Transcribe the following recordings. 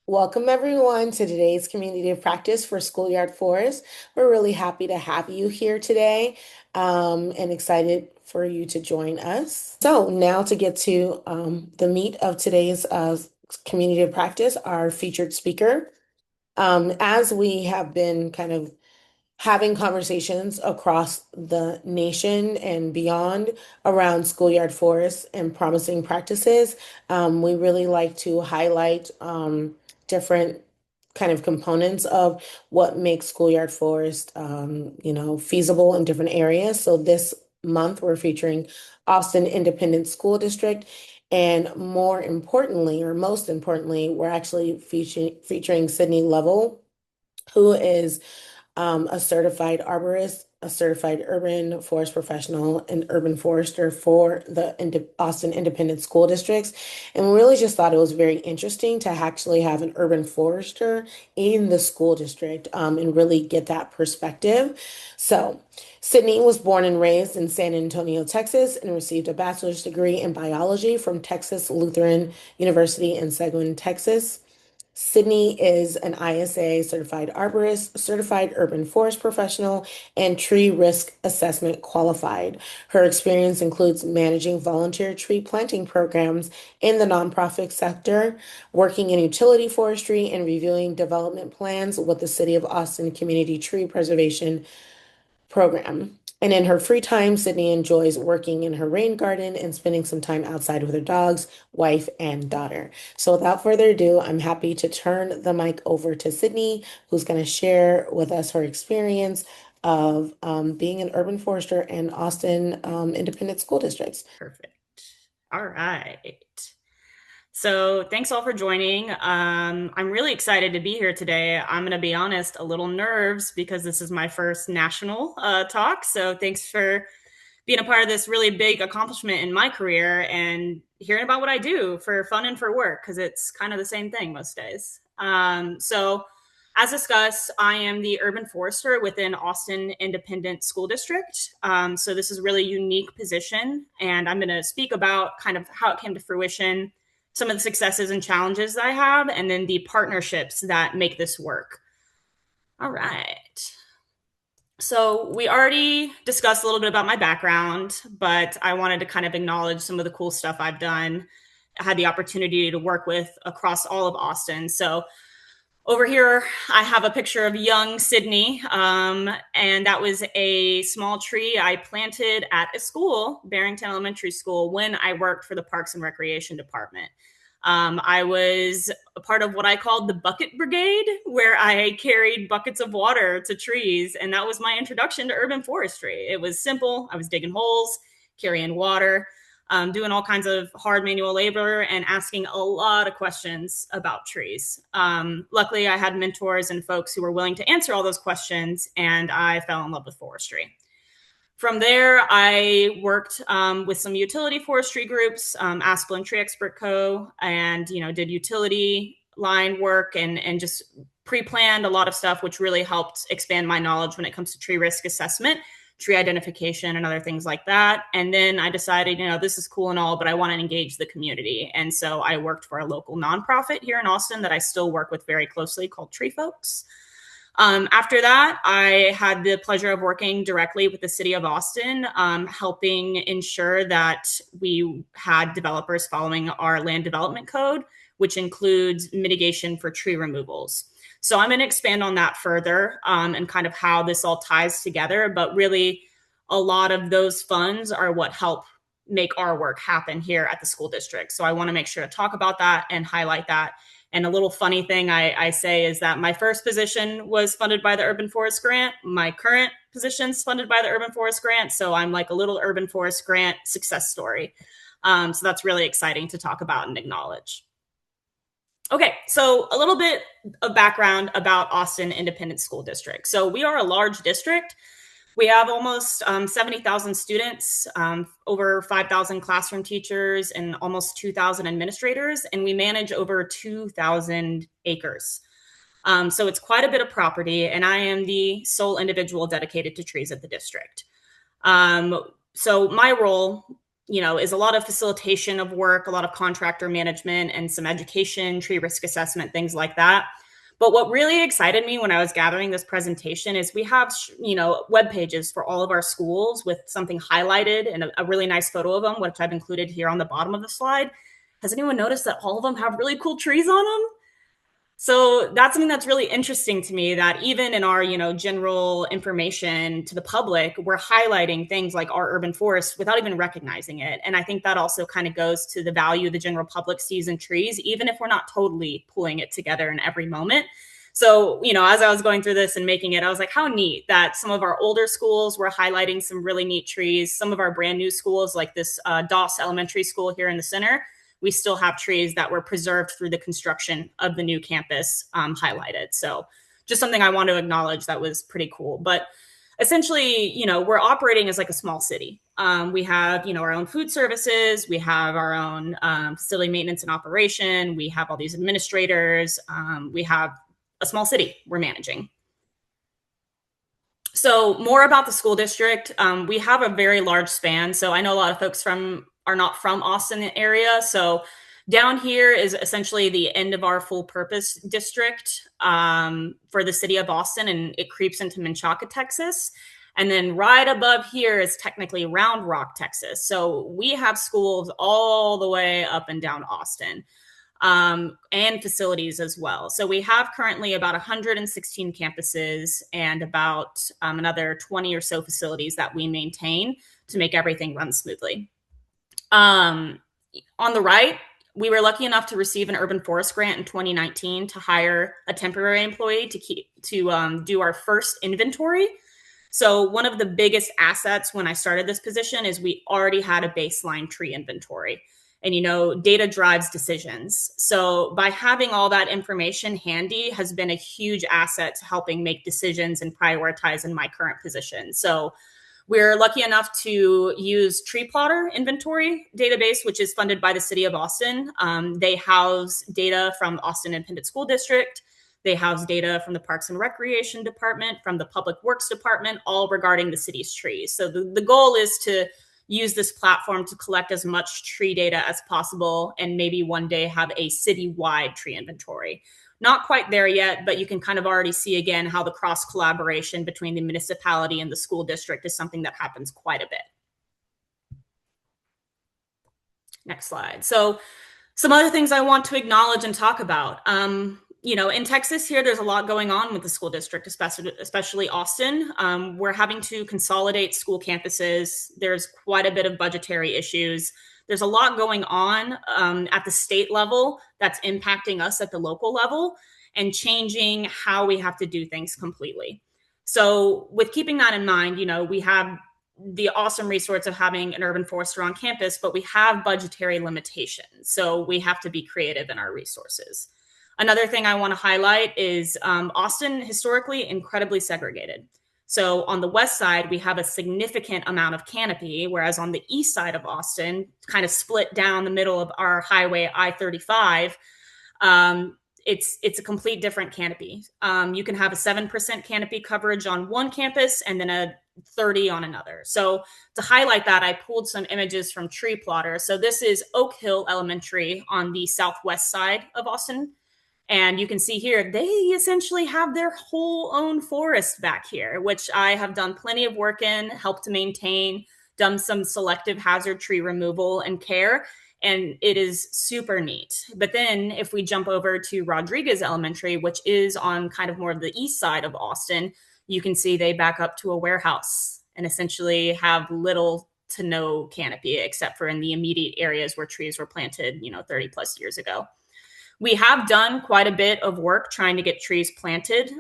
Welcome everyone to today's community of practice for Schoolyard Forest. We're really happy to have you here today and excited for you to join us. So now to get to the meat of today's community of practice, our featured speaker. As we have been kind of having conversations across the nation and beyond around schoolyard forests and promising practices. We really like to highlight different kind of components of what makes schoolyard forest, feasible in different areas. So this month we're featuring Austin Independent School District. And more importantly, or most importantly, we're actually featuring Sydnie Levell, who is a certified arborist, a certified urban forest professional, and urban forester for the Austin Independent School Districts. And we really just thought it was very interesting to actually have an urban forester in the school district and really get that perspective. So, Sydney was born and raised in San Antonio, Texas, and received a bachelor's degree in biology from Texas Lutheran University in Seguin, Texas. Sydney is an ISA certified arborist, certified urban forest professional, and tree risk assessment qualified. Her experience includes managing volunteer tree planting programs in the nonprofit sector, working in utility forestry, and reviewing development plans with the City of Austin Community Tree Preservation Program. And in her free time, Sydney enjoys working in her rain garden and spending some time outside with her dogs, wife, and daughter. So without further ado, I'm happy to turn the mic over to Sydney, who's going to share with us her experience of being an urban forester in Austin Independent School Districts. Perfect. All right. So thanks all for joining. I'm really excited to be here today. I'm going to be honest, a little nerves because this is my first national talk. So thanks for being a part of this really big accomplishment in my career and hearing about what I do for fun and for work, because it's kind of the same thing most days. So as discussed, I am the urban forester within Austin Independent School District. So this is a really unique position, and I'm going to speak about kind of how it came to fruition, some of the successes and challenges that I have, and then the partnerships that make this work. All right. So we already discussed a little bit about my background, but I wanted to kind of acknowledge some of the cool stuff I've done. I had the opportunity to work with across all of Austin. So over here, I have a picture of young Sydney, and that was a small tree I planted at a school, Barrington Elementary School, when I worked for the Parks and Recreation Department. I was a part of what I called the bucket brigade, where I carried buckets of water to trees. And that was my introduction to urban forestry. It was simple. I was digging holes, carrying water, doing all kinds of hard manual labor and asking a lot of questions about trees. Luckily, I had mentors and folks who were willing to answer all those questions, and I fell in love with forestry. From there, I worked with some utility forestry groups, Aspel and Tree Expert Co., and did utility line work and just pre-planned a lot of stuff, which really helped expand my knowledge when it comes to tree risk assessment, tree identification, and other things like that. And then I decided, this is cool and all, but I want to engage the community. And so I worked for a local nonprofit here in Austin that I still work with very closely called Tree Folks. After that, I had the pleasure of working directly with the city of Austin, helping ensure that we had developers following our land development code, which includes mitigation for tree removals. So I'm going to expand on that further and kind of how this all ties together. But really, a lot of those funds are what help make our work happen here at the school district. So I want to make sure to talk about that and highlight that. And a little funny thing I say is that my first position was funded by the Urban Forest Grant. My current position is funded by the Urban Forest Grant. So I'm like a little Urban Forest Grant success story. So that's really exciting to talk about and acknowledge. Okay, so a little bit of background about Austin Independent School District. So we are a large district. We have almost 70,000 students, over 5,000 classroom teachers, and almost 2,000 administrators, and we manage over 2,000 acres. So it's quite a bit of property, and I am the sole individual dedicated to trees at the district. So my role is a lot of facilitation of work, a lot of contractor management, and some education, tree risk assessment, things like that. But what really excited me when I was gathering this presentation is we have, web pages for all of our schools with something highlighted and a really nice photo of them, which I've included here on the bottom of the slide. Has anyone noticed that all of them have really cool trees on them? So that's something that's really interesting to me, that even in our, general information to the public, we're highlighting things like our urban forests without even recognizing it. And I think that also kind of goes to the value the general public sees in trees, even if we're not totally pulling it together in every moment. So, as I was going through this and making it, I was like, how neat that some of our older schools were highlighting some really neat trees. Some of our brand new schools, like this Doss Elementary School here in the center, we still have trees that were preserved through the construction of the new campus highlighted. So just something I want to acknowledge that was pretty cool. But essentially, we're operating as like a small city. We have, our own food services. We have our own facility maintenance and operation. We have all these administrators. We have a small city we're managing. So more about the school district. We have a very large span. So I know a lot of folks are not from Austin area. So down here is essentially the end of our full purpose district for the city of Austin, and it creeps into Menchaca, Texas. And then right above here is technically Round Rock, Texas. So we have schools all the way up and down Austin. And facilities as well. So we have currently about 116 campuses and about another 20 or so facilities that we maintain to make everything run smoothly. On the right, we were lucky enough to receive an urban forest grant in 2019 to hire a temporary employee to do our first inventory. So one of the biggest assets when I started this position is we already had a baseline tree inventory. And, data drives decisions. So by having all that information handy has been a huge asset to helping make decisions and prioritize in my current position. So we're lucky enough to use Tree Plotter Inventory database, which is funded by the city of Austin. They house data from Austin Independent School District. They house data from the Parks and Recreation Department, from the Public Works Department, all regarding the city's trees. So the goal is to use this platform to collect as much tree data as possible and maybe one day have a citywide tree inventory. Not quite there yet, but you can kind of already see again how the cross collaboration between the municipality and the school district is something that happens quite a bit. Next slide. So some other things I want to acknowledge and talk about. In Texas here, there's a lot going on with the school district, especially Austin. We're having to consolidate school campuses. There's quite a bit of budgetary issues. There's a lot going on at the state level that's impacting us at the local level and changing how we have to do things completely. So with keeping that in mind, we have the awesome resource of having an urban forester on campus, but we have budgetary limitations. So we have to be creative in our resources. Another thing I want to highlight is Austin, historically incredibly segregated. So on the west side, we have a significant amount of canopy, whereas on the east side of Austin, kind of split down the middle of our highway I-35, it's a complete different canopy. You can have a 7% canopy coverage on one campus and then a 30 on another. So to highlight that, I pulled some images from Tree Plotter. So this is Oak Hill Elementary on the southwest side of Austin. And you can see here, they essentially have their whole own forest back here, which I have done plenty of work in, helped to maintain, done some selective hazard tree removal and care, and it is super neat. But then if we jump over to Rodriguez Elementary, which is on kind of more of the east side of Austin, you can see they back up to a warehouse and essentially have little to no canopy, except for in the immediate areas where trees were planted, 30 plus years ago. We have done quite a bit of work trying to get trees planted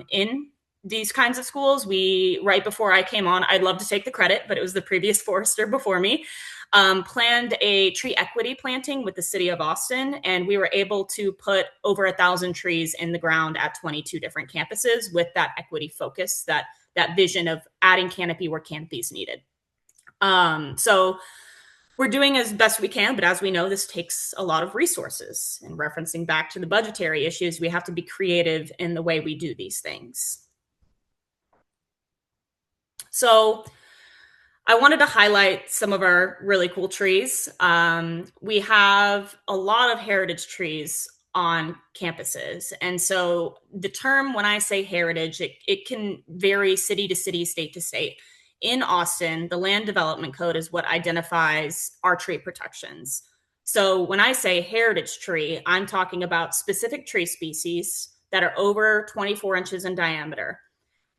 in these kinds of schools. Right before I came on, I'd love to take the credit, but it was the previous forester before me, planned a tree equity planting with the city of Austin, and we were able to put over 1,000 trees in the ground at 22 different campuses with that equity focus, that vision of adding canopy where canopy is needed. So we're doing as best we can, but as we know, this takes a lot of resources. And referencing back to the budgetary issues, we have to be creative in the way we do these things. So I wanted to highlight some of our really cool trees. We have a lot of heritage trees on campuses. And so the term, when I say heritage, it can vary city to city, state to state. In Austin, the Land Development Code is what identifies our tree protections. So when I say heritage tree, I'm talking about specific tree species that are over 24 inches in diameter.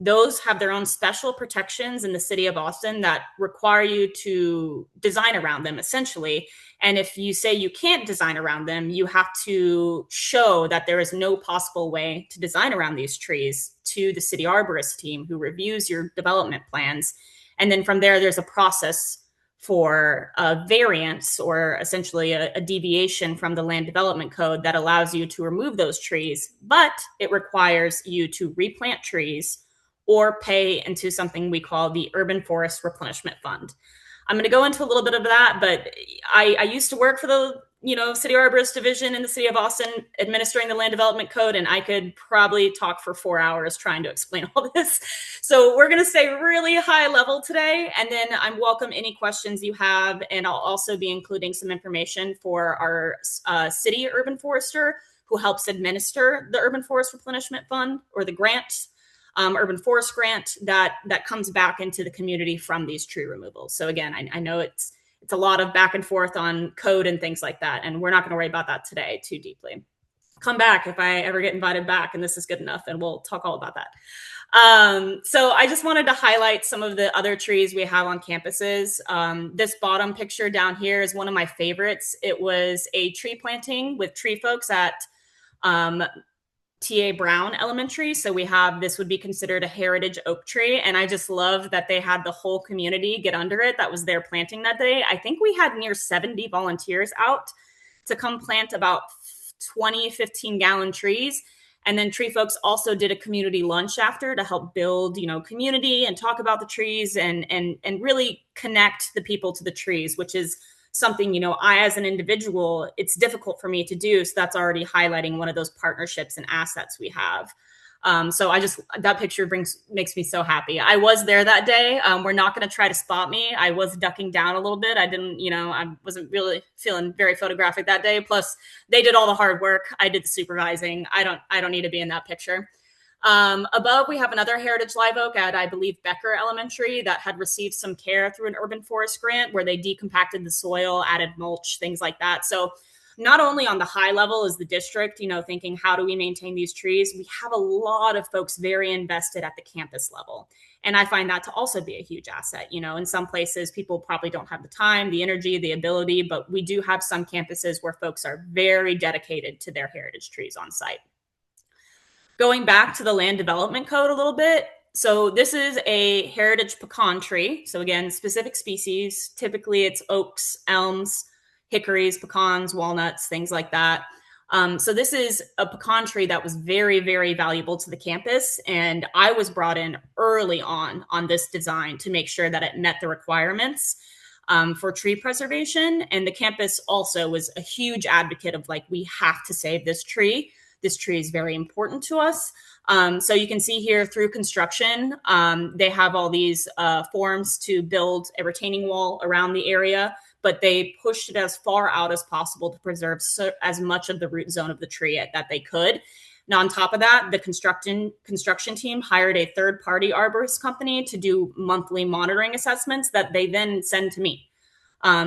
Those have their own special protections in the city of Austin that require you to design around them, essentially. And if you say you can't design around them, you have to show that there is no possible way to design around these trees to the city arborist team who reviews your development plans. And then from there, there's a process for a variance, or essentially a deviation from the land development code, that allows you to remove those trees, but it requires you to replant trees or pay into something we call the Urban Forest Replenishment Fund. I'm going to go into a little bit of that, but I used to work for the city arborist division in the city of Austin, administering the land development code, and I could probably talk for 4 hours trying to explain all this. So we're going to stay really high level today, and then I'm welcome any questions you have, and I'll also be including some information for our city urban forester who helps administer the Urban Forest Replenishment Fund, or the grant, urban forest grant that comes back into the community from these tree removals. So again, I know it's a lot of back and forth on code and things like that, and we're not going to worry about that today too deeply. Come back if I ever get invited back and this is good enough, and we'll talk all about that. So I just wanted to highlight some of the other trees we have on campuses. This bottom picture down here is one of my favorites. It was a tree planting with tree folks at T.A. Brown Elementary. So this would be considered a heritage oak tree. And I just love that they had the whole community get under it that was there planting that day. I think we had near 70 volunteers out to come plant about 20, 15-gallon trees. And then tree folks also did a community lunch after to help build, community and talk about the trees and really connect the people to the trees, which is something, I, as an individual, it's difficult for me to do. So that's already highlighting one of those partnerships and assets we have. So that picture makes me so happy. I was there that day. We're not going to try to spot me. I was ducking down a little bit. I wasn't really feeling very photographic that day. Plus they did all the hard work. I did the supervising. I don't need to be in that picture. Above, we have another heritage live oak at, I believe, Becker Elementary that had received some care through an urban forest grant where they decompacted the soil, added mulch, things like that. So not only on the high level is the district, thinking how do we maintain these trees, we have a lot of folks very invested at the campus level. And I find that to also be a huge asset. In some places, people probably don't have the time, the energy, the ability, but we do have some campuses where folks are very dedicated to their heritage trees on site. Going back to the land development code a little bit. So this is a heritage pecan tree. So again, specific species. Typically it's oaks, elms, hickories, pecans, walnuts, things like that. So this is a pecan tree that was very, very valuable to the campus. And I was brought in early on this design to make sure that it met the requirements for tree preservation. And the campus also was a huge advocate of we have to save this tree. This tree is very important to us. So you can see here through construction, they have all these forms to build a retaining wall around the area, but they pushed it as far out as possible to preserve as much of the root zone of the tree that they could. Now, on top of that, the construction team hired a third-party arborist company to do monthly monitoring assessments that they then send to me.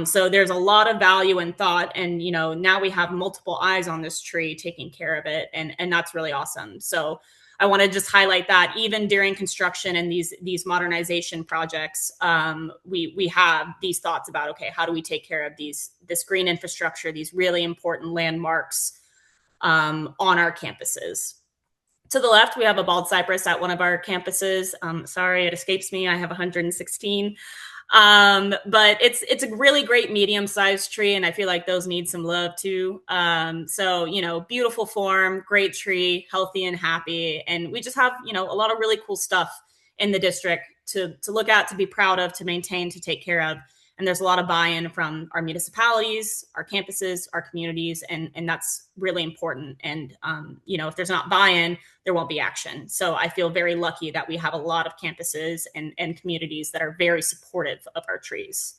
So there's a lot of value and thought, and now we have multiple eyes on this tree taking care of it, and that's really awesome. So I want to just highlight that even during construction and these modernization projects, we have these thoughts about, okay, how do we take care of this green infrastructure, these really important landmarks on our campuses. To the left, we have a bald cypress at one of our campuses. Sorry, it escapes me. I have 116. But it's a really great medium-sized tree, and I feel like those need some love too. So, beautiful form, great tree, healthy and happy. And we just have, a lot of really cool stuff in the district to look at, to be proud of, to maintain, to take care of. And there's a lot of buy-in from our municipalities, our campuses, our communities, and that's really important. And if there's not buy-in, there won't be action. So I feel very lucky that we have a lot of campuses and communities that are very supportive of our trees.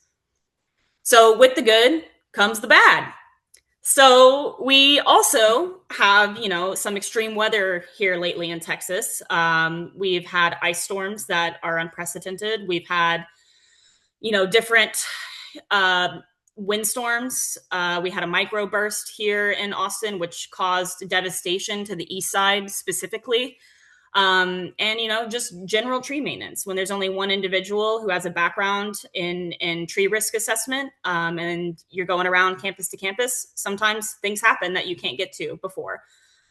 So with the good comes the bad. So we also have, some extreme weather here lately in Texas. We've had ice storms that are unprecedented. We've had, different uh, windstorms. We had a microburst here in Austin, which caused devastation to the east side specifically. And just general tree maintenance. When there's only one individual who has a background in tree risk assessment, and you're going around campus to campus, sometimes things happen that you can't get to before.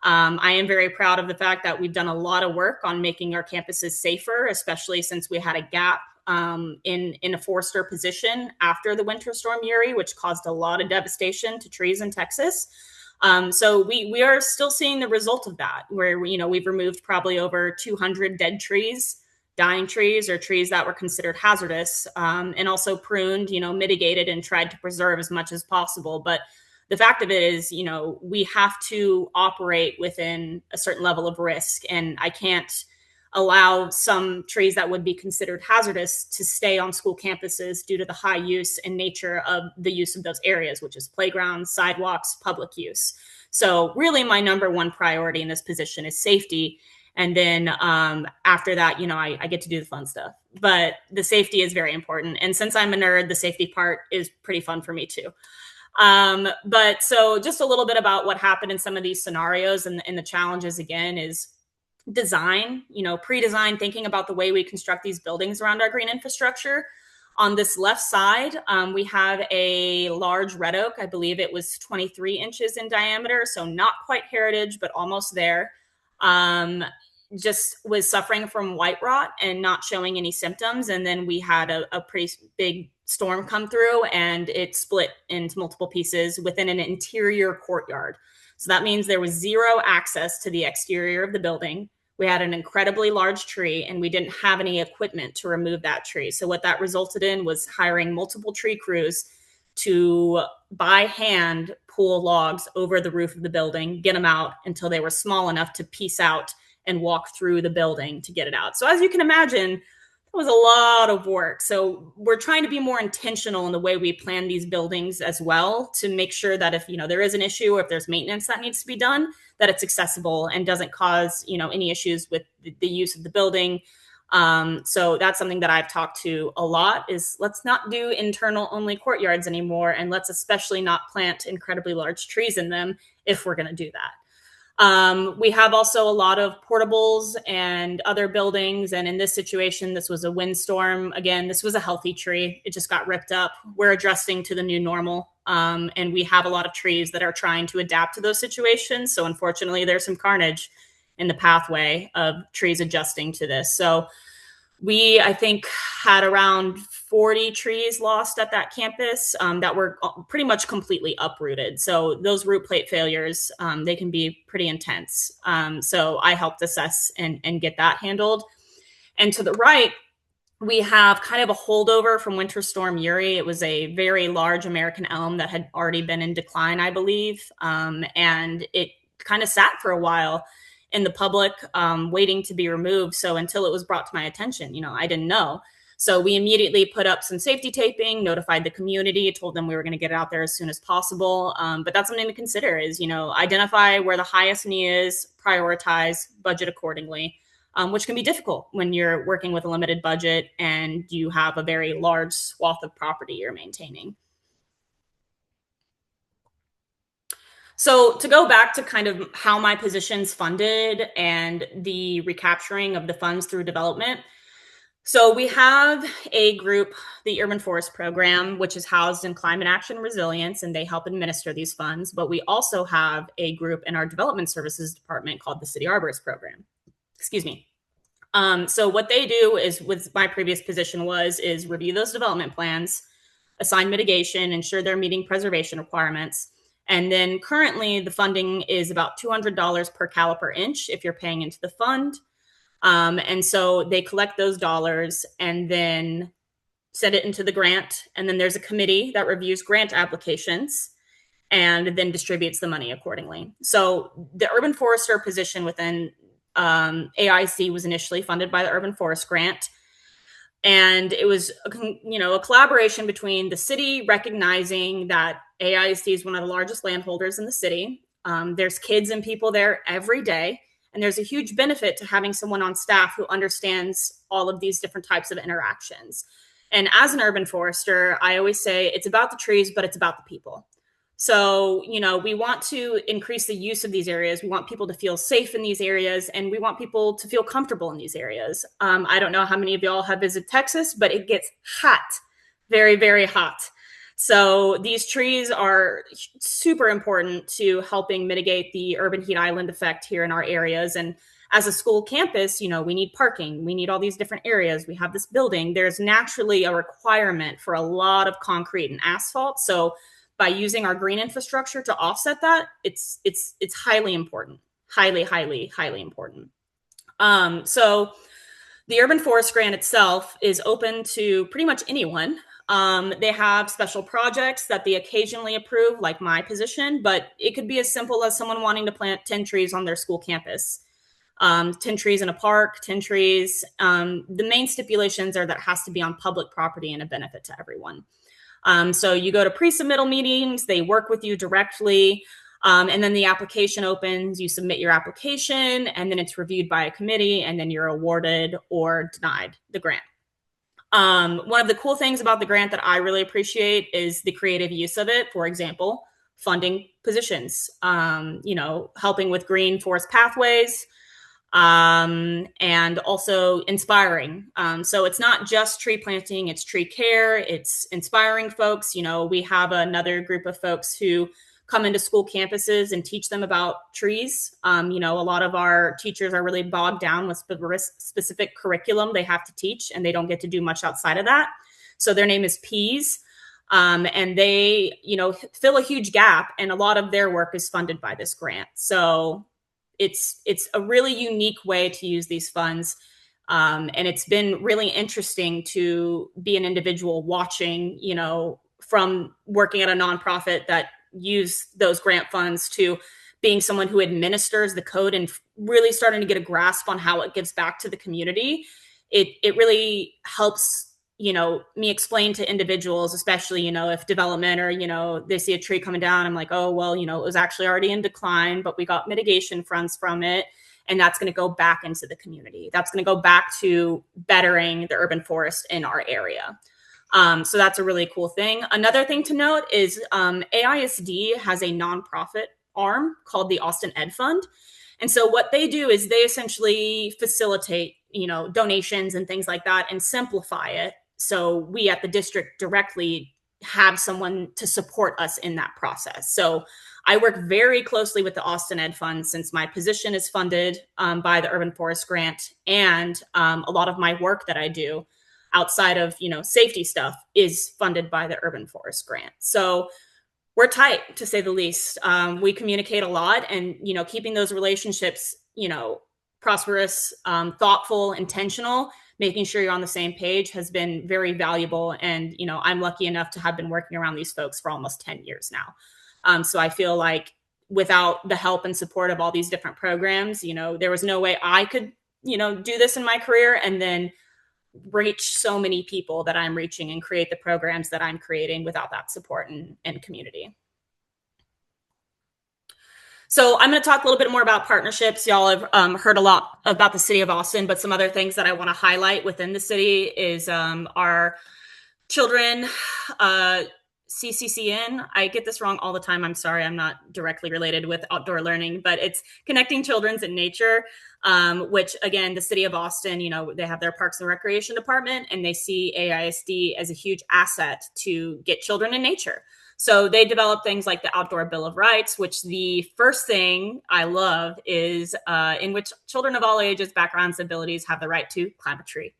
I am very proud of the fact that we've done a lot of work on making our campuses safer, especially since we had a gap in a forester position after the winter storm Uri, which caused a lot of devastation to trees in Texas. So we are still seeing the result of that, where we've removed probably over 200 dead trees, dying trees, or trees that were considered hazardous, and also pruned, mitigated and tried to preserve as much as possible. But the fact of it is, we have to operate within a certain level of risk, and I can't allow some trees that would be considered hazardous to stay on school campuses due to the high use and nature of the use of those areas, which is playgrounds, sidewalks, public use. So really my number one priority in this position is safety. And then after that, I get to do the fun stuff. But the safety is very important. And since I'm a nerd, the safety part is pretty fun for me too. But so just a little bit about what happened in some of these scenarios, and the challenges again is design, pre-design, thinking about the way we construct these buildings around our green infrastructure. On this left side, we have a large red oak. I believe it was 23 inches in diameter, so not quite heritage, but almost there. Just was suffering from white rot and not showing any symptoms. And then we had a pretty big storm come through, and it split into multiple pieces within an interior courtyard. So that means there was zero access to the exterior of the building. We had an incredibly large tree, and we didn't have any equipment to remove that tree. So what that resulted in was hiring multiple tree crews to, by hand, pull logs over the roof of the building, get them out until they were small enough to piece out and walk through the building to get it out. So as you can imagine, it was a lot of work. So we're trying to be more intentional in the way we plan these buildings as well, to make sure that if there is an issue, or if there's maintenance that needs to be done, that it's accessible and doesn't cause any issues with the use of the building. So that's something that I've talked to a lot, is let's not do internal only courtyards anymore, and let's especially not plant incredibly large trees in them if we're going to do that. We have also a lot of portables and other buildings. And in this situation, this was a windstorm. Again, this was a healthy tree. It just got ripped up. We're adjusting to the new normal. And we have a lot of trees that are trying to adapt to those situations. So unfortunately, there's some carnage in the pathway of trees adjusting to this. So we, I think, had around 40 trees lost at that campus that were pretty much completely uprooted. So those root plate failures, they can be pretty intense. So I helped assess and get that handled. And to the right, we have kind of a holdover from Winter Storm Uri. It was a very large American elm that had already been in decline, I believe. And it kind of sat for a while in the public, waiting to be removed. So until it was brought to my attention, I didn't know. So we immediately put up some safety taping, notified the community, told them we were going to get it out there as soon as possible. But that's something to consider is, identify where the highest need is, prioritize, budget accordingly, which can be difficult when you're working with a limited budget and you have a very large swath of property you're maintaining. So to go back to kind of how my position's funded and the recapturing of the funds through development. So we have a group, the Urban Forest Program, which is housed in Climate Action Resilience, and they help administer these funds. But we also have a group in our Development Services Department called the City Arborist Program. Excuse me. So what they do is, with my previous position is review those development plans, assign mitigation, ensure they're meeting preservation requirements. And then currently the funding is about $200 per caliper inch if you're paying into the fund. And so they collect those dollars and then send it into the grant, and then there's a committee that reviews grant applications and then distributes the money accordingly. So the urban forester position within AIC was initially funded by the Urban Forest Grant, and it was a collaboration between the city recognizing that AIC is one of the largest landholders in the city. There's kids and people there every day, and there's a huge benefit to having someone on staff who understands all of these different types of interactions. And as an urban forester, I always say it's about the trees, but it's about the people. So, we want to increase the use of these areas. We want people to feel safe in these areas, and we want people to feel comfortable in these areas. I don't know how many of y'all have visited Texas, but it gets hot, very, very hot. So these trees are super important to helping mitigate the urban heat island effect here in our areas. And as a school campus, we need parking. We need all these different areas. We have this building. There's naturally a requirement for a lot of concrete and asphalt. So by using our green infrastructure to offset that, it's highly important, highly, highly, highly important. So the Urban Forest Grant itself is open to pretty much anyone. They have special projects that they occasionally approve, like my position, but it could be as simple as someone wanting to plant 10 trees on their school campus. 10 trees in a park, 10 trees. The main stipulations are that it has to be on public property and a benefit to everyone. So you go to pre-submittal meetings, they work with you directly, and then the application opens, you submit your application, and then it's reviewed by a committee, and then you're awarded or denied the grant. One of the cool things about the grant that I really appreciate is the creative use of it. For example, funding positions, helping with green forest pathways, and also inspiring. So it's not just tree planting, it's tree care, it's inspiring folks. We have another group of folks who come into school campuses and teach them about trees. A lot of our teachers are really bogged down with specific curriculum they have to teach, and they don't get to do much outside of that. So their name is Peas. And they, fill a huge gap, and a lot of their work is funded by this grant. So it's a really unique way to use these funds. And it's been really interesting to be an individual watching, from working at a nonprofit that use those grant funds to being someone who administers the code and really starting to get a grasp on how it gives back to the community. It really helps me explain to individuals, especially, if development or, they see a tree coming down, I'm like, oh, well, it was actually already in decline, but we got mitigation funds from it. And that's going to go back into the community. That's going to go back to bettering the urban forest in our area. So that's a really cool thing. Another thing to note is AISD has a nonprofit arm called the Austin Ed Fund. And so what they do is they essentially facilitate, donations and things like that and simplify it. So we at the district directly have someone to support us in that process. So I work very closely with the Austin Ed Fund since my position is funded by the Urban Forest Grant, and a lot of my work that I do outside of safety stuff is funded by the Urban Forest Grant. So we're tight, to say the least. We communicate a lot, and keeping those relationships prosperous, thoughtful, intentional, making sure you're on the same page has been very valuable. And, I'm lucky enough to have been working around these folks for almost 10 years now. So I feel like without the help and support of all these different programs, there was no way I could, do this in my career and then reach so many people that I'm reaching and create the programs that I'm creating without that support and community. So I'm going to talk a little bit more about partnerships. Y'all have heard a lot about the city of Austin, but some other things that I want to highlight within the city is our children CCCN. I get this wrong all the time. I'm sorry. I'm not directly related with outdoor learning, but it's Connecting Children's in Nature, which again, the city of Austin, they have their Parks and Recreation Department, and they see AISD as a huge asset to get children in nature. So they develop things like the Outdoor Bill of Rights, which the first thing I love is in which children of all ages, backgrounds, abilities have the right to climb a tree.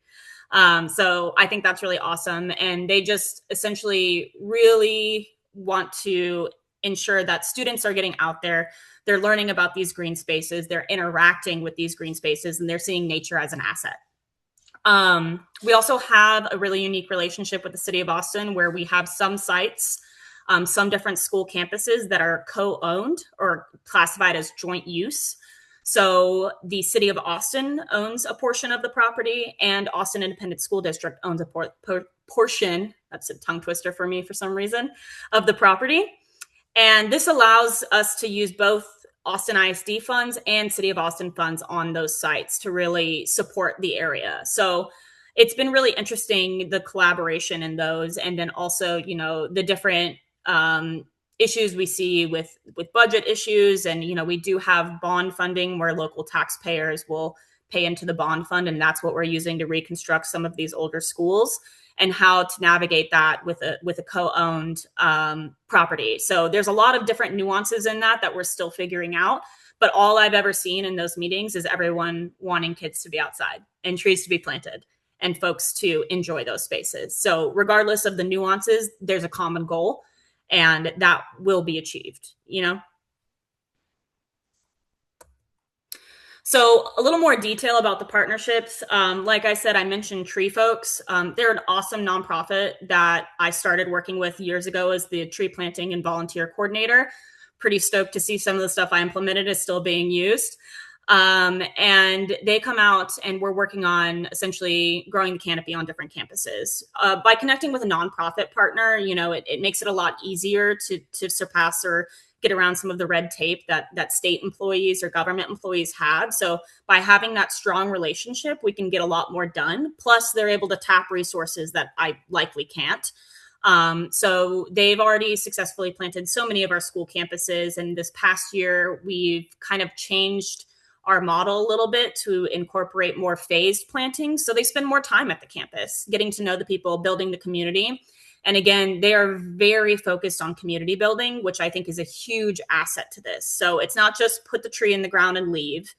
So I think that's really awesome. And they just essentially really want to ensure that students are getting out there. They're learning about these green spaces. They're interacting with these green spaces, and they're seeing nature as an asset. We also have a really unique relationship with the city of Austin where we have some sites, some different school campuses that are co-owned or classified as joint use. So the city of Austin owns a portion of the property, and Austin Independent School District owns a portion, that's a tongue twister for me for some reason, of the property. And this allows us to use both Austin ISD funds and City of Austin funds on those sites to really support the area. So it's been really interesting, the collaboration in those, and then also, you know, the different issues we see with budget issues. And, you know, we do have bond funding where local taxpayers will pay into the bond fund, and that's what we're using to reconstruct some of these older schools, and how to navigate that with a co-owned property. So there's a lot of different nuances in that we're still figuring out. But all I've ever seen in those meetings is everyone wanting kids to be outside and trees to be planted and folks to enjoy those spaces. So regardless of the nuances, there's a common goal, and that will be achieved, you know? So a little more detail about the partnerships. Like I said, I mentioned Tree Folks. They're an awesome nonprofit that I started working with years ago as the tree planting and volunteer coordinator. Pretty stoked to see some of the stuff I implemented is still being used. And they come out, and we're working on essentially growing the canopy on different campuses. By connecting with a nonprofit partner, you know, it makes it a lot easier to surpass or get around some of the red tape that state employees or government employees have. So by having that strong relationship, we can get a lot more done. Plus, they're able to tap resources that I likely can't. So they've already successfully planted so many of our school campuses. And this past year, we've kind of changed our model a little bit to incorporate more phased planting. So they spend more time at the campus, getting to know the people, building the community. And again, they are very focused on community building, which I think is a huge asset to this. So it's not just put the tree in the ground and leave.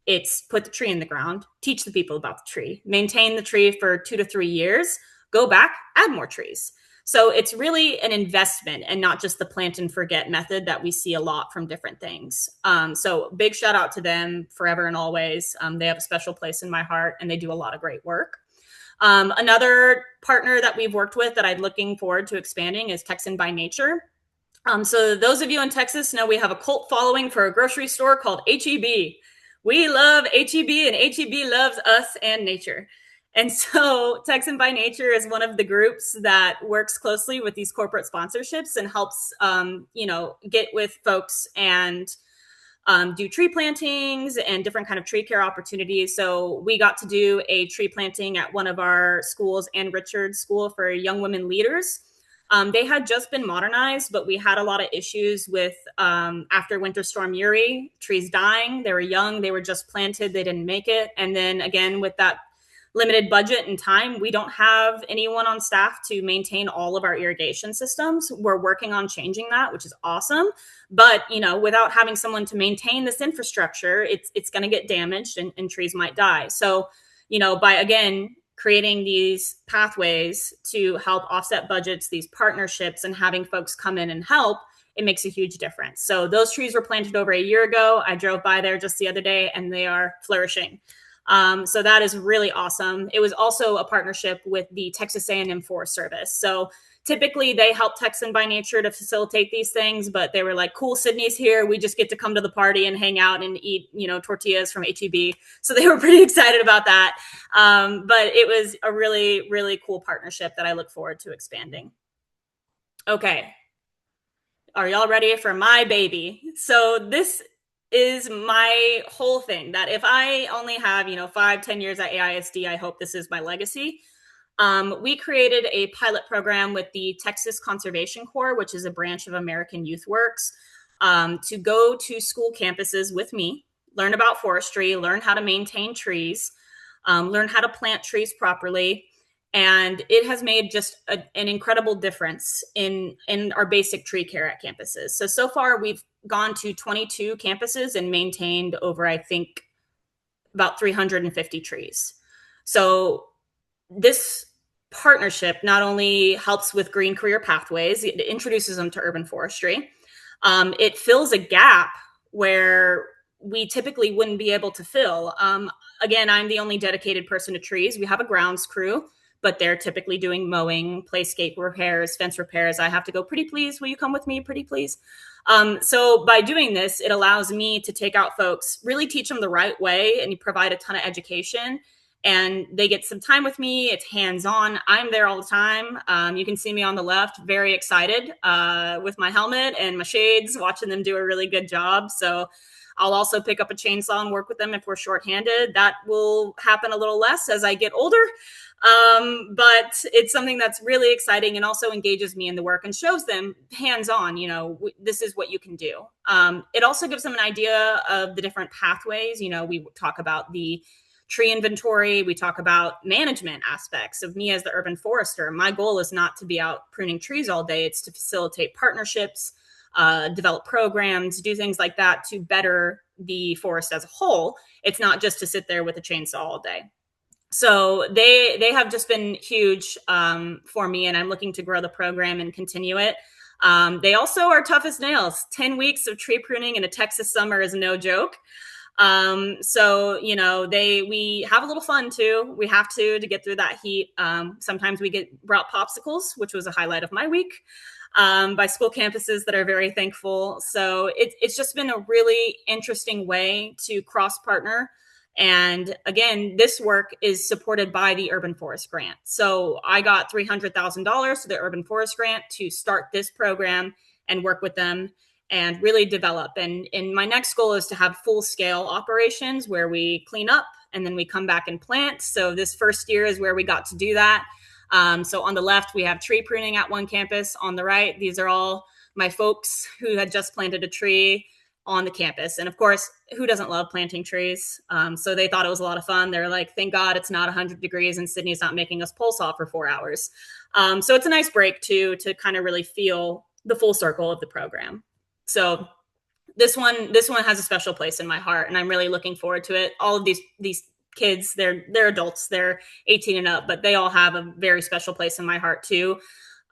It's put the tree in the ground, teach the people about the tree, maintain the tree for 2 to 3 years, go back, add more trees. So it's really an investment and not just the plant and forget method that we see a lot from different things. So big shout out to them forever and always. They have a special place in my heart, and they do a lot of great work. Another partner that we've worked with that I'm looking forward to expanding is Texan by Nature. So those of you in Texas know we have a cult following for a grocery store called HEB. We love HEB, and HEB loves us and nature. And so Texan by Nature is one of the groups that works closely with these corporate sponsorships and helps, get with folks and do tree plantings and different kind of tree care opportunities. So we got to do a tree planting at one of our schools, Ann Richards School for Young Women Leaders. They had just been modernized, but we had a lot of issues with after Winter Storm Uri, trees dying. They were young, they were just planted, they didn't make it. And then again, with that limited budget and time, we don't have anyone on staff to maintain all of our irrigation systems. We're working on changing that, which is awesome. But, you know, without having someone to maintain this infrastructure, it's going to get damaged, and trees might die. So, you know, by, again, creating these pathways to help offset budgets, these partnerships, and having folks come in and help, it makes a huge difference. So those trees were planted over a year ago. I drove by there just the other day, and they are flourishing. So that is really awesome. It was also a partnership with the Texas A&M Forest Service. So typically they help Texan by Nature to facilitate these things, but they were like, cool, Sydney's here. We just get to come to the party and hang out and eat, you know, tortillas from HEB. So they were pretty excited about that. But it was a really, really cool partnership that I look forward to expanding. Okay. Are y'all ready for my baby? So this is my whole thing, that if I only have, 5-10 years at AISD, I hope this is my legacy. We created a pilot program with the Texas Conservation Corps, which is a branch of American Youth Works, to go to school campuses with me, learn about forestry, learn how to maintain trees, learn how to plant trees properly. And it has made just an incredible difference in our basic tree care at campuses. So far, we've gone to 22 campuses and maintained over, I think, about 350 trees. So this partnership not only helps with green career pathways, it introduces them to urban forestry. It fills a gap where we typically wouldn't be able to fill. Again, I'm the only dedicated person to trees. We have a grounds crew, but they're typically doing mowing, playscape repairs, fence repairs. I have to go, pretty please, will you come with me, pretty please? So by doing this, it allows me to take out folks, really teach them the right way, and provide a ton of education. And they get some time with me. It's hands-on. I'm there all the time. You can see me on the left, very excited with my helmet and my shades, watching them do a really good job. So I'll also pick up a chainsaw and work with them if we're shorthanded. That will happen a little less as I get older. But it's something that's really exciting and also engages me in the work and shows them hands-on, this is what you can do. It also gives them an idea of the different pathways. We talk about the tree inventory. We talk about management aspects of me as the urban forester. My goal is not to be out pruning trees all day. It's to facilitate partnerships, develop programs, do things like that to better the forest as a whole. It's not just to sit there with a chainsaw all day. So they have just been huge for me, and I'm looking to grow the program and continue it. They also are tough as nails. 10 weeks of tree pruning in a Texas summer is no joke. So we have a little fun too. We have to get through that heat. Sometimes we get brought popsicles, which was a highlight of my week, by school campuses that are very thankful. So it's just been a really interesting way to cross partner. And again, this work is supported by the Urban Forest Grant. So I got $300,000 to the Urban Forest Grant to start this program and work with them and really develop. And my next goal is to have full scale operations where we clean up and then we come back and plant. So this first year is where we got to do that. So on the left, we have tree pruning at one campus. On the right, these are all my folks who had just planted a tree on the campus. And of course, who doesn't love planting trees? So they thought it was a lot of fun. They're like, thank God it's not 100 degrees and Sydney's not making us pole saw for 4 hours. So it's a nice break to kind of really feel the full circle of the program. So this one has a special place in my heart, and I'm really looking forward to it. All of these kids, they're adults, they're 18 and up, but they all have a very special place in my heart too.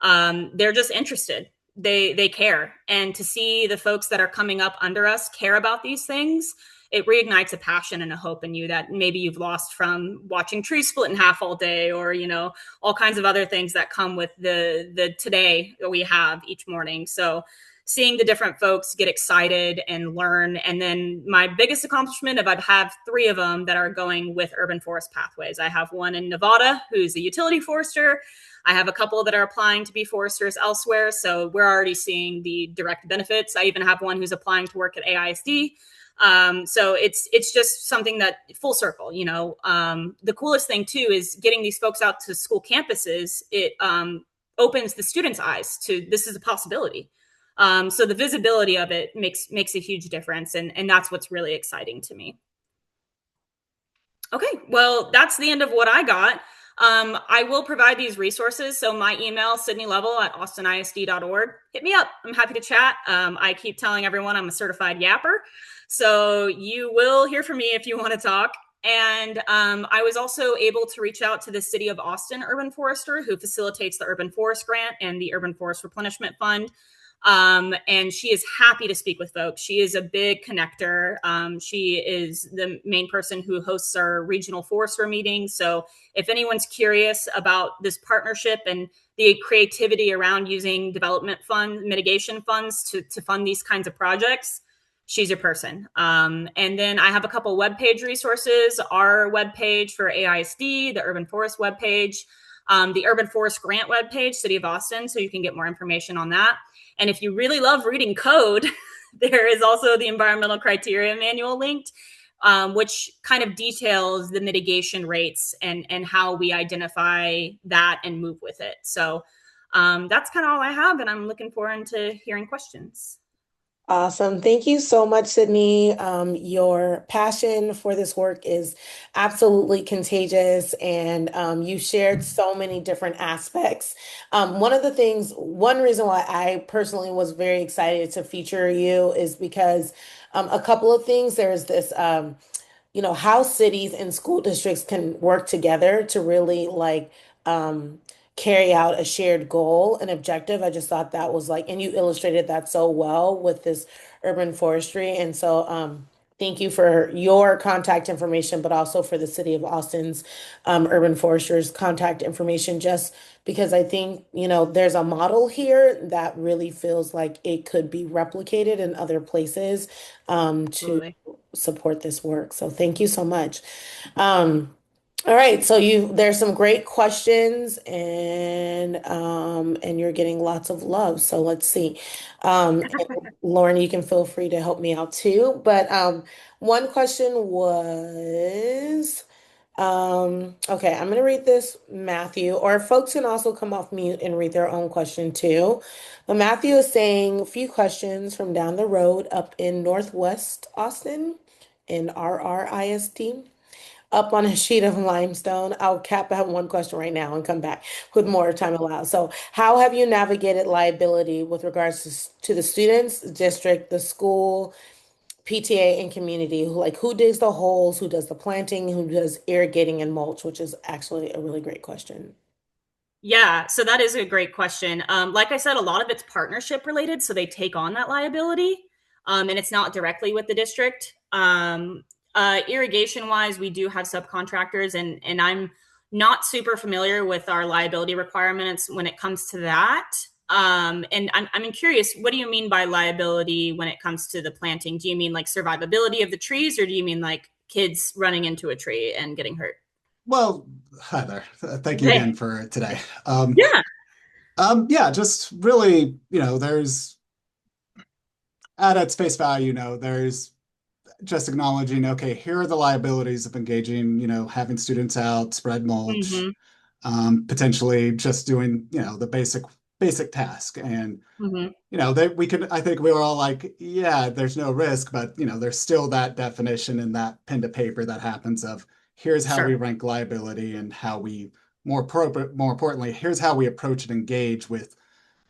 They're just interested. They care. And to see the folks that are coming up under us care about these things, it reignites a passion and a hope in you that maybe you've lost from watching trees split in half all day, or, all kinds of other things that come with the today that we have each morning. So seeing the different folks get excited and learn. And then my biggest accomplishment, if I'd have 3 of them that are going with urban forest pathways. I have one in Nevada who's a utility forester. I have a couple that are applying to be foresters elsewhere. So we're already seeing the direct benefits. I even have one who's applying to work at AISD. So it's just something that full circle, the coolest thing too is getting these folks out to school campuses. It opens the students' eyes to this is a possibility. So the visibility of it makes a huge difference. And that's what's really exciting to me. Okay, well, that's the end of what I got. I will provide these resources. So my email, Sydnie Levell at austinisd.org. Hit me up. I'm happy to chat. I keep telling everyone I'm a certified yapper. So you will hear from me if you want to talk. And I was also able to reach out to the City of Austin Urban Forester, who facilitates the Urban Forest Grant and the Urban Forest Replenishment Fund. And she is happy to speak with folks. She is a big connector. She is the main person who hosts our regional forester meetings. So if anyone's curious about this partnership and the creativity around using development fund mitigation funds to fund these kinds of projects, she's your person. And then I have a couple webpage resources, our webpage for AISD, the Urban Forest webpage, the Urban Forest Grant webpage, City of Austin, so you can get more information on that. And if you really love reading code, there is also the environmental criteria manual linked, which kind of details the mitigation rates and how we identify that and move with it. So that's kind of all I have, and I'm looking forward to hearing questions. Awesome. Thank you so much, Sydney. Your passion for this work is absolutely contagious, and you shared so many different aspects. One reason why I personally was very excited to feature you is because a couple of things. There's this, how cities and school districts can work together to really um, carry out a shared goal and objective. I just thought that was and you illustrated that so well with this urban forestry. And so Thank you for your contact information, but also for the City of Austin's urban foresters contact information, just because I think, there's a model here that really feels like it could be replicated in other places to Absolutely. support this work. So thank you so much. Um, all right, so there's some great questions and you're getting lots of love. So let's see. And Lauren, you can feel free to help me out too. But one question was okay, I'm gonna read this, Matthew, or folks can also come off mute and read their own question too. But Matthew is saying a few questions from down the road up in Northwest Austin in RRISD up on a sheet of limestone. I'll cap at one question right now and come back with more time allowed. So, how have you navigated liability with regards to the students, district, the school, PTA, and community? Who digs the holes, who does the planting, who does irrigating and mulch, which is actually a really great question. Yeah, so that is a great question. Like I said, a lot of it's partnership related, so they take on that liability, and it's not directly with the district. Irrigation wise, we do have subcontractors, and I'm not super familiar with our liability requirements when it comes to that. And I'm curious, what do you mean by liability when it comes to the planting? Do you mean like survivability of the trees, or do you mean like kids running into a tree and getting hurt? Well, hi there. Thank you Hey, again for today. Um, yeah. yeah, just really, there's at face value, there's just acknowledging, okay, here are the liabilities of engaging, having students out, spread mulch, Hmm. potentially just doing, the basic task. And, Hmm. I think we were all like, yeah, there's no risk, but, there's still that definition and that pen to paper that happens of here's how we Sure. rank liability and how we more importantly, here's how we approach and engage with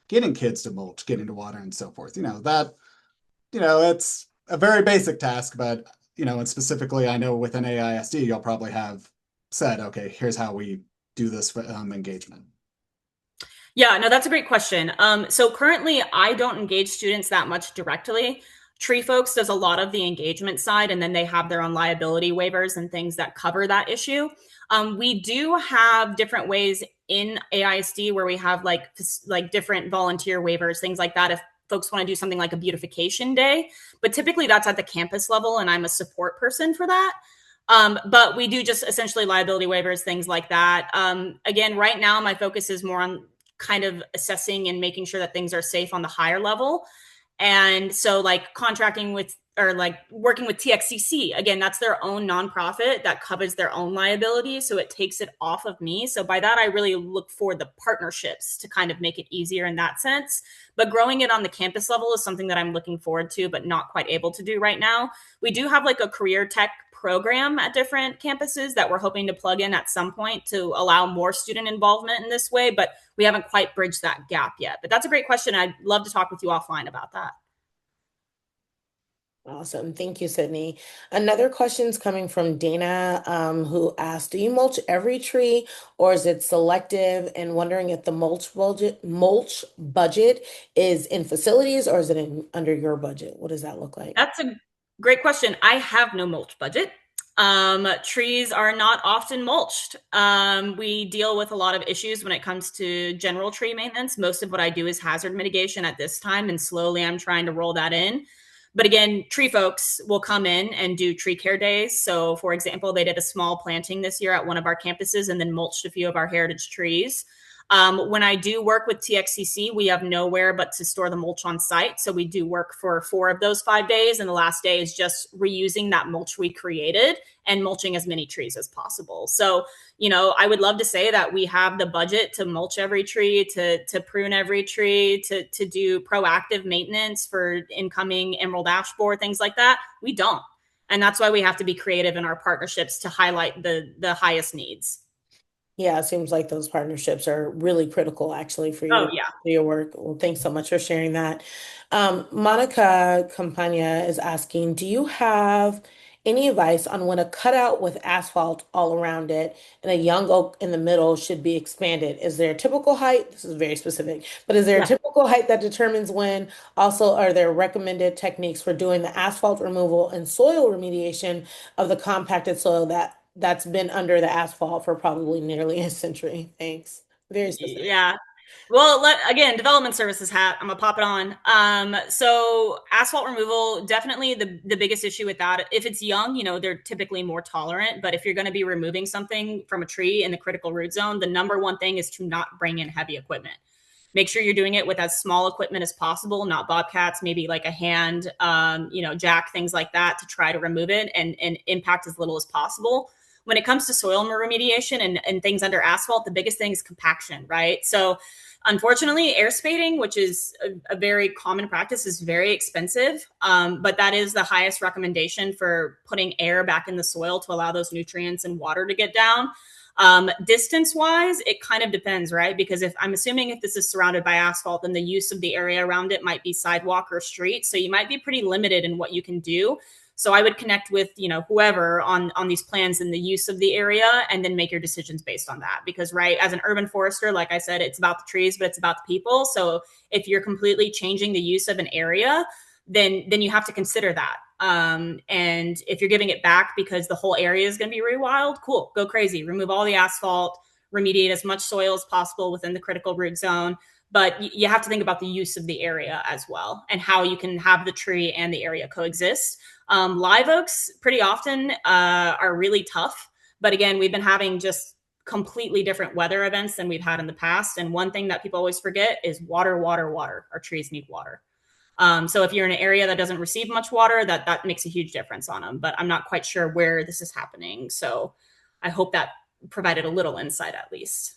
getting kids to mulch, getting to water and so forth. It's a very basic task, but, and specifically, I know within AISD, you'll probably have said, okay, here's how we do this engagement. Yeah, no, that's a great question. So currently, I don't engage students that much directly. Tree Folks does a lot of the engagement side, and then they have their own liability waivers and things that cover that issue. We do have different ways in AISD where we have like different volunteer waivers, things like that. If folks want to do something like a beautification day, but typically that's at the campus level, and I'm a support person for that. But we do just essentially liability waivers, things like that. Again, right now, my focus is more on kind of assessing and making sure that things are safe on the higher level. And so, like, contracting with or like working with TXCC, again, that's their own nonprofit that covers their own liability. So it takes it off of me. So by that, I really look for the partnerships to kind of make it easier in that sense. But growing it on the campus level is something that I'm looking forward to, but not quite able to do right now. We do have like a career tech program at different campuses that we're hoping to plug in at some point to allow more student involvement in this way, but we haven't quite bridged that gap yet. But that's a great question. I'd love to talk with you offline about that. Awesome. Thank you, Sydney. Another question's coming from Dana, who asked, do you mulch every tree or is it selective? And wondering if the mulch budget is in facilities or is it under your budget? What does that look like? That's a great question. I have no mulch budget. Trees are not often mulched. We deal with a lot of issues when it comes to general tree maintenance. Most of what I do is hazard mitigation at this time, and slowly I'm trying to roll that in. But again, tree folks will come in and do tree care days. So, for example, they did a small planting this year at one of our campuses and then mulched a few of our heritage trees. When I do work with TXCC, we have nowhere but to store the mulch on site. So we do work for 4 of those 5 days. And the last day is just reusing that mulch we created and mulching as many trees as possible. So, I would love to say that we have the budget to mulch every tree, to prune every tree, to do proactive maintenance for incoming emerald ash borer, things like that. We don't. And that's why we have to be creative in our partnerships to highlight the highest needs. Yeah, it seems like those partnerships are really critical actually for Oh, your yeah. for your work. Well, thanks so much for sharing that. Monica Campagna is asking, do you have Any advice on when a cutout with asphalt all around it and a young oak in the middle should be expanded? Is there a typical height? This is very specific, but is there a Yeah. typical height that determines when? Also, are there recommended techniques for doing the asphalt removal and soil remediation of the compacted soil that's been under the asphalt for probably nearly a century? Thanks. Very specific. Yeah. Well, again, development services hat. I'm gonna pop it on. So asphalt removal, definitely the biggest issue with that. If it's young, they're typically more tolerant. But if you're going to be removing something from a tree in the critical root zone, the number one thing is to not bring in heavy equipment. Make sure you're doing it with as small equipment as possible, not bobcats, maybe like a hand, jack, things like that, to try to remove it and impact as little as possible. When it comes to soil remediation and things under asphalt, the biggest thing is compaction, right? So unfortunately, air spading, which is a very common practice, is very expensive, but that is the highest recommendation for putting air back in the soil to allow those nutrients and water to get down. Distance wise, it kind of depends, right? Because if this is surrounded by asphalt, then the use of the area around it might be sidewalk or street. So you might be pretty limited in what you can do. So I would connect with, whoever on these plans and the use of the area, and then make your decisions based on that. Because, right, as an urban forester, like I said, it's about the trees, but it's about the people. So if you're completely changing the use of an area, then you have to consider that. And if you're giving it back because the whole area is going to be rewild, cool, go crazy, remove all the asphalt, remediate as much soil as possible within the critical root zone. But you have to think about the use of the area as well, and how you can have the tree and the area coexist. Live oaks pretty often are really tough. But again, we've been having just completely different weather events than we've had in the past. And one thing that people always forget is water, water, water. Our trees need water. So if you're in an area that doesn't receive much water, that makes a huge difference on them. But I'm not quite sure where this is happening. So I hope that provided a little insight at least.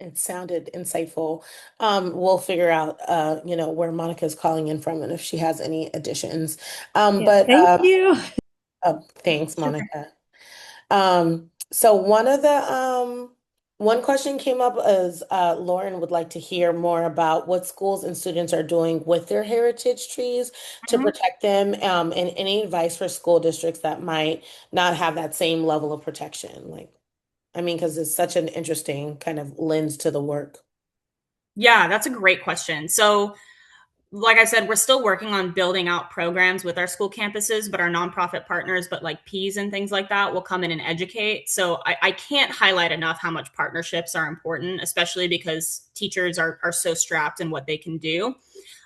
It sounded insightful. We'll figure out, where Monica's calling in from and if she has any additions. Yeah, But thank you. thanks, Sure. Monica. So one question came up is Lauren would like to hear more about what schools and students are doing with their heritage trees to Mhm. protect them, and any advice for school districts that might not have that same level of protection. Because it's such an interesting kind of lens to the work. Yeah, that's a great question. So like I said, we're still working on building out programs with our school campuses, but our nonprofit partners, but like Peas and things like that, will come in and educate. So I can't highlight enough how much partnerships are important, especially because teachers are so strapped in what they can do.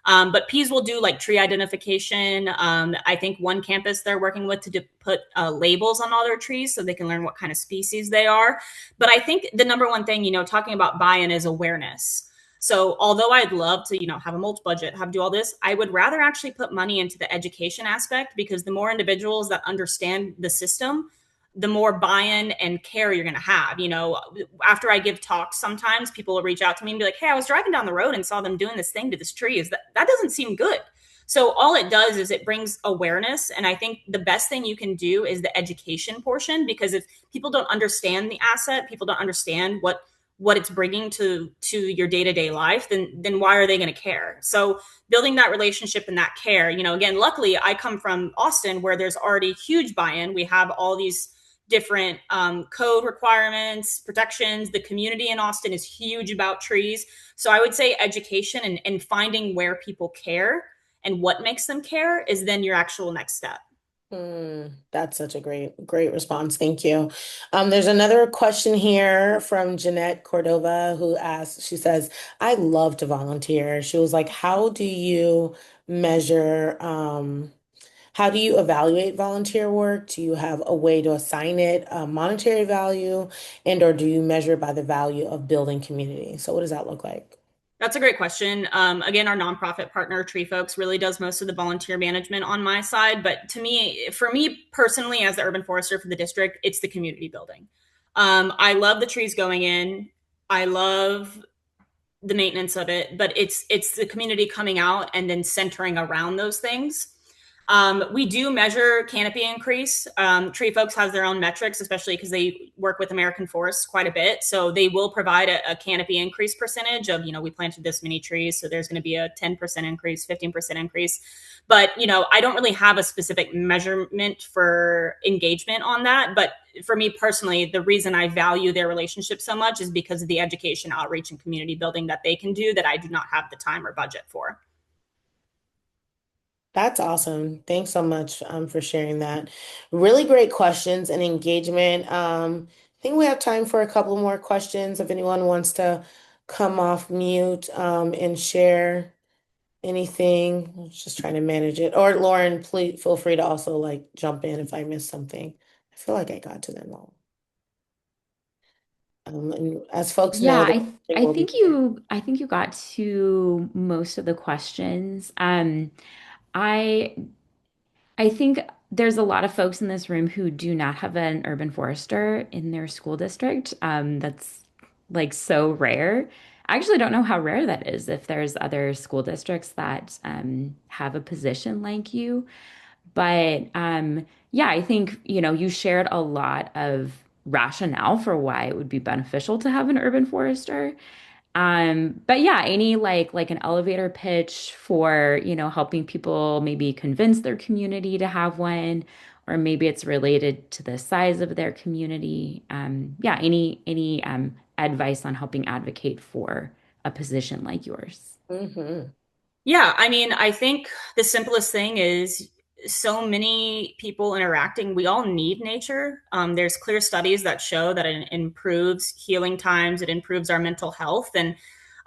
But Peas will do like tree identification. I think one campus they're working with to put labels on all their trees so they can learn what kind of species they are. But I think the number one thing, talking about buy-in, is awareness. So although I'd love to, have a mulch budget, do all this, I would rather actually put money into the education aspect, because the more individuals that understand the system, the more buy-in and care you're going to have. After I give talks, sometimes people will reach out to me and be like, "Hey, I was driving down the road and saw them doing this thing to this tree. That doesn't seem good." So all it does is it brings awareness. And I think the best thing you can do is the education portion, because if people don't understand the asset, people don't understand what it's bringing to your day-to-day life, then why are they going to care? So building that relationship and that care, again, luckily I come from Austin, where there's already huge buy-in. We have all these different code requirements, protections. The community in Austin is huge about trees. So I would say education and finding where people care and what makes them care is then your actual next step. That's such a great response. Thank you. There's another question here from Jeanette Cordova who asks, she says, I love to volunteer. She was like, how do you measure, how do you evaluate volunteer work? Do you have a way to assign it a monetary value, and or do you measure by the value of building community? So what does that look like? That's a great question. Again, our nonprofit partner, Tree Folks, really does most of the volunteer management on my side. But for me personally, as the urban forester for the district, it's the community building. I love the trees going in. I love the maintenance of it, but it's the community coming out and then centering around those things. We do measure canopy increase. Tree Folks has their own metrics, especially because they work with American forests quite a bit. So they will provide a canopy increase percentage of, we planted this many trees. So there's going to be a 10% increase, 15% increase. But, I don't really have a specific measurement for engagement on that. But for me personally, the reason I value their relationship so much is because of the education, outreach, and community building that they can do that I do not have the time or budget for. That's awesome. Thanks so much for sharing that. Really great questions and engagement. I think we have time for a couple more questions if anyone wants to come off mute and share anything. I was just trying to manage it. Or Lauren, please feel free to also like jump in if I missed something. I feel like I got to them all. And as folks Yeah, know, the I recording I will be think you got to most of the questions. I I think there's a lot of folks in this room who do not have an urban forester in their school district. That's like so rare. I actually don't know how rare that is if there's other school districts that have a position like you. But yeah, I think, you shared a lot of rationale for why it would be beneficial to have an urban forester. But yeah, any like an elevator pitch for, helping people maybe convince their community to have one, or maybe it's related to the size of their community. Yeah, any advice on helping advocate for a position like yours? Mhm. Yeah, I mean, I think the simplest thing is so many people interacting. We all need nature. There's clear studies that show that it improves healing times, it improves our mental health. And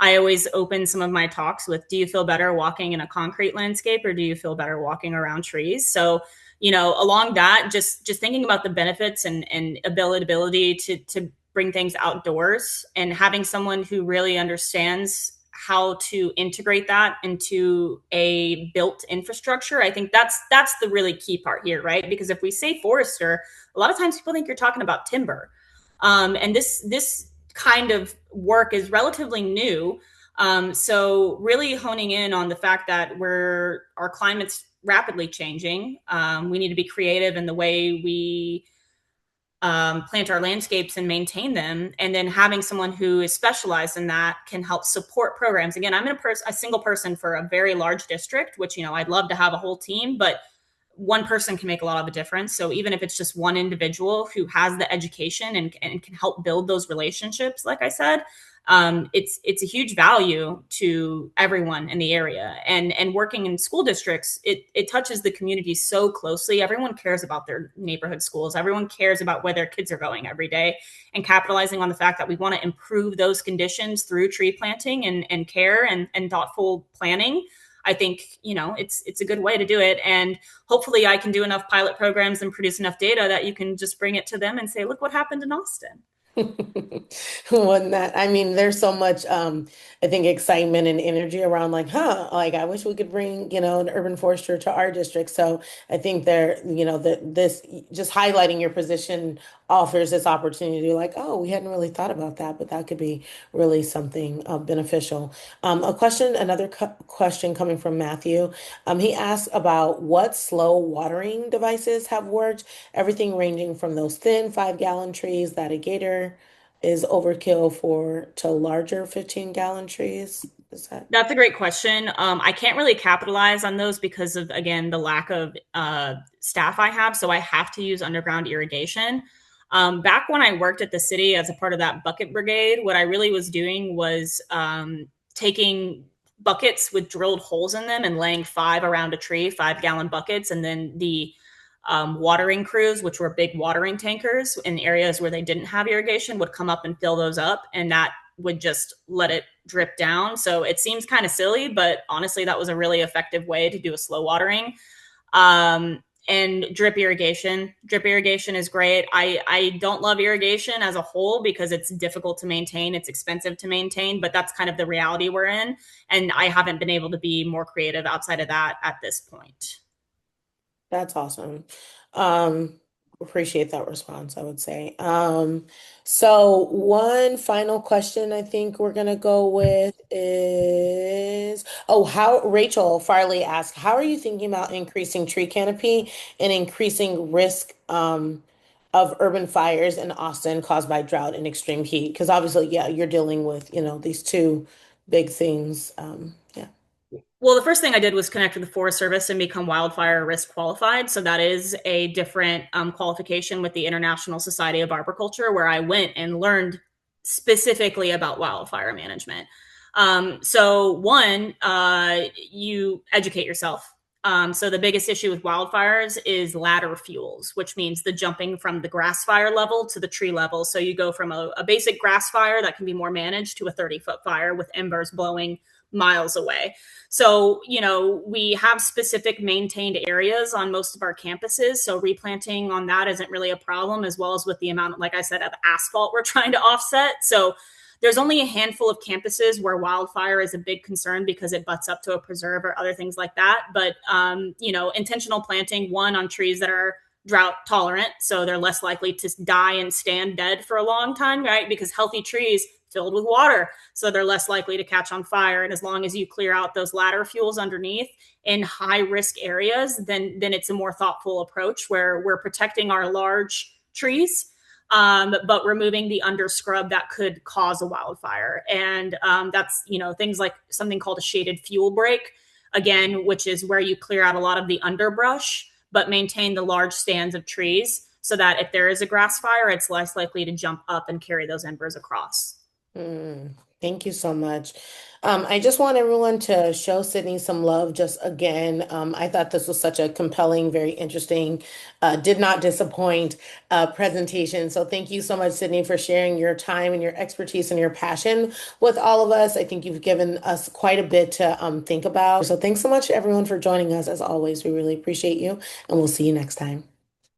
I always open some of my talks with, do you feel better walking in a concrete landscape or do you feel better walking around trees? So, along that, just thinking about the benefits and ability to bring things outdoors and having someone who really understands how to integrate that into a built infrastructure. I think that's the really key part here, right? Because if we say forester, a lot of times people think you're talking about timber, and this kind of work is relatively new. So really honing in on the fact that our climate's rapidly changing. We need to be creative in the way we plant our landscapes and maintain them, and then having someone who is specialized in that can help support programs. Again, I'm a single person for a very large district, which I'd love to have a whole team, but one person can make a lot of a difference. So even if it's just one individual who has the education and can help build those relationships, like I said, it's a huge value to everyone in the area. And working in school districts, it touches the community so closely. Everyone cares about their neighborhood schools. Everyone cares about where their kids are going every day. And capitalizing on the fact that we want to improve those conditions through tree planting and care and thoughtful planning. I think it's a good way to do it, and hopefully I can do enough pilot programs and produce enough data that you can just bring it to them and say, look what happened in Austin. When that, I mean, there's so much, I think, excitement and energy around like, like I wish we could bring, an urban forester to our district. So I think there, that this just highlighting your position offers this opportunity to like, oh, we hadn't really thought about that, but that could be really something beneficial. Another question coming from Matthew. He asked about what slow watering devices have worked, everything ranging from those thin 5-gallon trees that a gator is overkill for to larger 15-gallon trees? Is that? That's a great question. I can't really capitalize on those because of, again, the lack of staff I have. So I have to use underground irrigation. Back when I worked at the city as a part of that bucket brigade, what I really was doing was taking buckets with drilled holes in them and laying 5 around a tree, 5-gallon buckets, and then the watering crews, which were big watering tankers in areas where they didn't have irrigation, would come up and fill those up, and that would just let it drip down. So it seems kind of silly, but honestly, that was a really effective way to do a slow watering. And drip irrigation. Drip irrigation is great. I don't love irrigation as a whole because it's difficult to maintain. It's expensive to maintain, but that's kind of the reality we're in. And I haven't been able to be more creative outside of that at this point. That's awesome. Um, Appreciate that response, I would say. So one final question I think we're gonna go with is, oh, how Rachel Farley asked, how are you thinking about increasing tree canopy and increasing risk of urban fires in Austin caused by drought and extreme heat? Because obviously, yeah, you're dealing with, these two big things. Yeah. Well, the first thing I did was connect with the Forest Service and become wildfire risk qualified. So that is a different qualification with the International Society of Arboriculture, where I went and learned specifically about wildfire management. So one, you educate yourself. So the biggest issue with wildfires is ladder fuels, which means the jumping from the grass fire level to the tree level. So you go from a basic grass fire that can be more managed to a 30-foot fire with embers blowing miles away. So, we have specific maintained areas on most of our campuses. So replanting on that isn't really a problem, as well as with the amount, like I said, of asphalt we're trying to offset. So there's only a handful of campuses where wildfire is a big concern because it butts up to a preserve or other things like that. But, intentional planting, one, on trees that are drought tolerant, so they're less likely to die and stand dead for a long time, right? Because healthy trees filled with water, so they're less likely to catch on fire. And as long as you clear out those ladder fuels underneath in high risk areas, then it's a more thoughtful approach where we're protecting our large trees, but removing the underscrub that could cause a wildfire. And that's, things like something called a shaded fuel break, again, which is where you clear out a lot of the underbrush, but maintain the large stands of trees so that if there is a grass fire, it's less likely to jump up and carry those embers across. Thank you so much. I just want everyone to show Sydney some love just again. I thought this was such a compelling, very interesting, did not disappoint presentation. So thank you so much, Sydney, for sharing your time and your expertise and your passion with all of us. I think you've given us quite a bit to think about. So thanks so much, everyone, for joining us. As always, we really appreciate you, and we'll see you next time.